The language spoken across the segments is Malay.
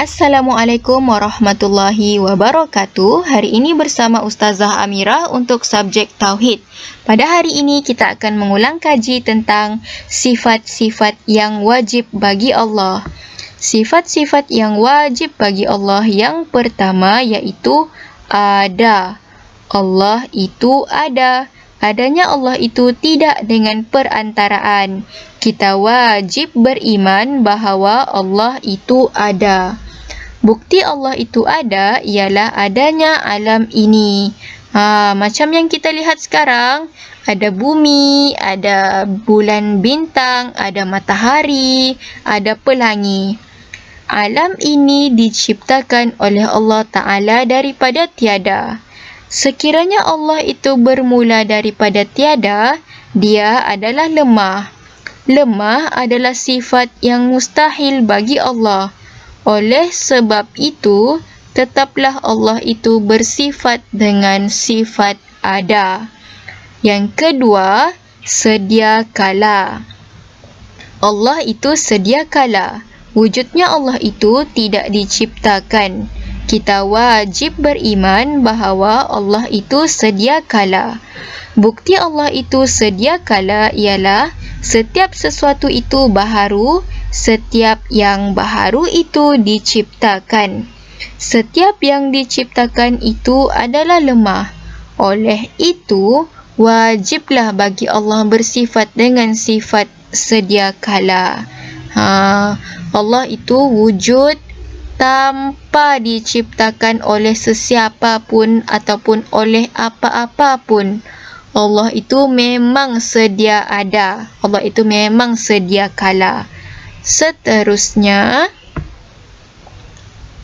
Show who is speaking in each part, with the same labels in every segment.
Speaker 1: Assalamualaikum warahmatullahi wabarakatuh. Hari ini bersama Ustazah Amirah untuk subjek Tauhid. Pada hari ini kita akan mengulang kaji tentang sifat-sifat yang wajib bagi Allah. Sifat-sifat yang wajib bagi Allah yang pertama iaitu ada. Allah itu ada. Adanya Allah itu tidak dengan perantaraan. Kita wajib beriman bahawa Allah itu ada. Bukti Allah itu ada ialah adanya alam ini. Macam yang kita lihat sekarang, ada bumi, ada bulan bintang, ada matahari, ada pelangi. Alam ini diciptakan oleh Allah Ta'ala daripada tiada. Sekiranya Allah itu bermula daripada tiada, dia adalah lemah. Lemah adalah sifat yang mustahil bagi Allah. Oleh sebab itu, tetaplah Allah itu bersifat dengan sifat ada. Yang kedua, sedia kala. Allah itu sedia kala. Wujudnya Allah itu tidak diciptakan. Kita wajib beriman bahawa Allah itu sedia kala. Bukti Allah itu sedia kala ialah setiap sesuatu itu baharu, setiap yang baharu itu diciptakan. Setiap yang diciptakan itu adalah lemah. Oleh itu, wajiblah bagi Allah bersifat dengan sifat sedia kala. Allah itu wujud tanpa diciptakan oleh sesiapa pun ataupun oleh apa-apa pun. Allah itu memang sedia ada. Allah itu memang sedia kala. Seterusnya,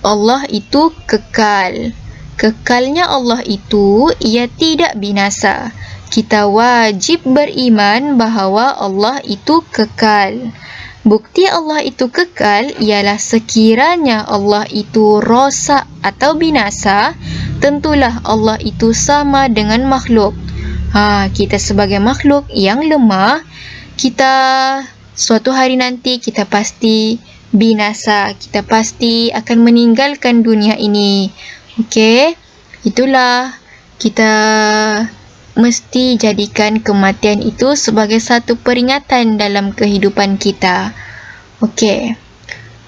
Speaker 1: Allah itu kekal. Kekalnya Allah itu ia tidak binasa. Kita wajib beriman bahawa Allah itu kekal. Bukti Allah itu kekal ialah sekiranya Allah itu rosak atau binasa, tentulah Allah itu sama dengan makhluk. Kita sebagai makhluk yang lemah, kita suatu hari nanti kita pasti binasa, kita pasti akan meninggalkan dunia ini. Okey, itulah kita mesti jadikan kematian itu sebagai satu peringatan dalam kehidupan kita. Okey.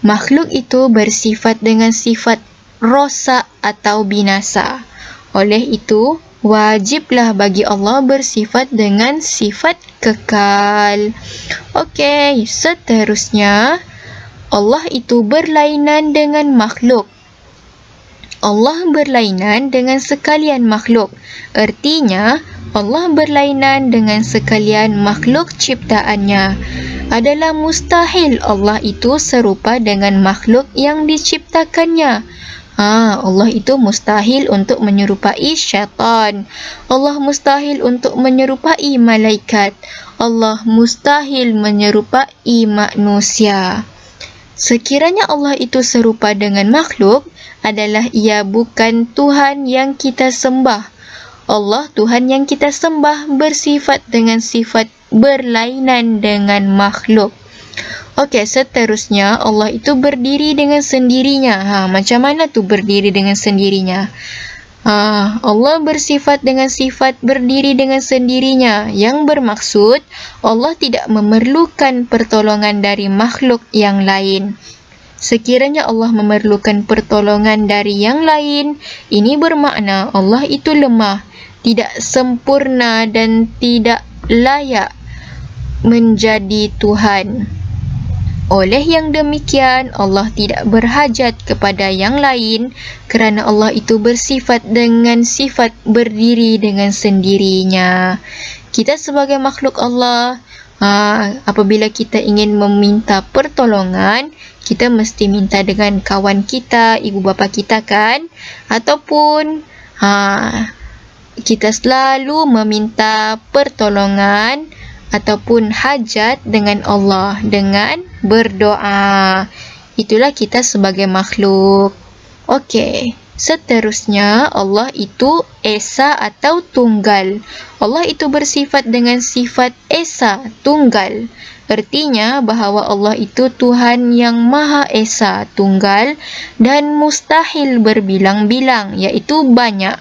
Speaker 1: Makhluk itu bersifat dengan sifat rosak atau binasa. Oleh itu, wajiblah bagi Allah bersifat dengan sifat kekal. Okey, seterusnya, Allah itu berlainan dengan makhluk. Allah berlainan dengan sekalian makhluk. Artinya, Allah berlainan dengan sekalian makhluk ciptaannya. Adalah mustahil Allah itu serupa dengan makhluk yang diciptakannya. Allah itu mustahil untuk menyerupai syaitan. Allah mustahil untuk menyerupai malaikat. Allah mustahil menyerupai manusia. Sekiranya Allah itu serupa dengan makhluk, adalah ia bukan Tuhan yang kita sembah. Allah Tuhan yang kita sembah bersifat dengan sifat berlainan dengan makhluk. Okey, seterusnya Allah itu berdiri dengan sendirinya. Macam mana tu berdiri dengan sendirinya? Allah bersifat dengan sifat berdiri dengan sendirinya, yang bermaksud Allah tidak memerlukan pertolongan dari makhluk yang lain. Sekiranya Allah memerlukan pertolongan dari yang lain, ini bermakna Allah itu lemah, tidak sempurna dan tidak layak menjadi Tuhan. Oleh yang demikian, Allah tidak berhajat kepada yang lain kerana Allah itu bersifat dengan sifat berdiri dengan sendirinya. Kita sebagai makhluk Allah, apabila kita ingin meminta pertolongan, kita mesti minta dengan kawan kita, ibu bapa kita kan? Ataupun kita selalu meminta pertolongan ataupun hajat dengan Allah dengan berdoa. Itulah kita sebagai makhluk. Okey, seterusnya Allah itu esa atau tunggal. Allah itu bersifat dengan sifat esa, tunggal. Ertinya bahawa Allah itu Tuhan yang Maha Esa, Tunggal dan mustahil berbilang-bilang, iaitu banyak.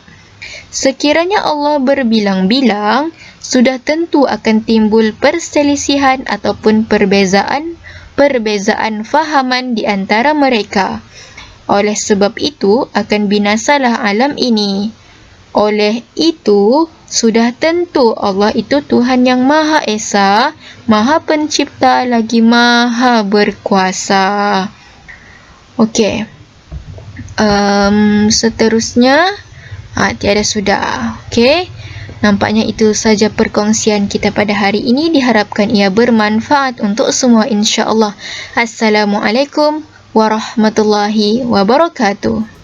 Speaker 1: Sekiranya Allah berbilang-bilang, sudah tentu akan timbul perselisihan ataupun perbezaan fahaman di antara mereka. Oleh sebab itu, akan binasalah alam ini. Oleh itu, sudah tentu Allah itu Tuhan yang Maha Esa, Maha Pencipta lagi Maha Berkuasa. Okey. Seterusnya, tiada sudah. Okey. Nampaknya itu saja perkongsian kita pada hari ini. Diharapkan ia bermanfaat untuk semua insya-Allah. Assalamualaikum warahmatullahi wabarakatuh.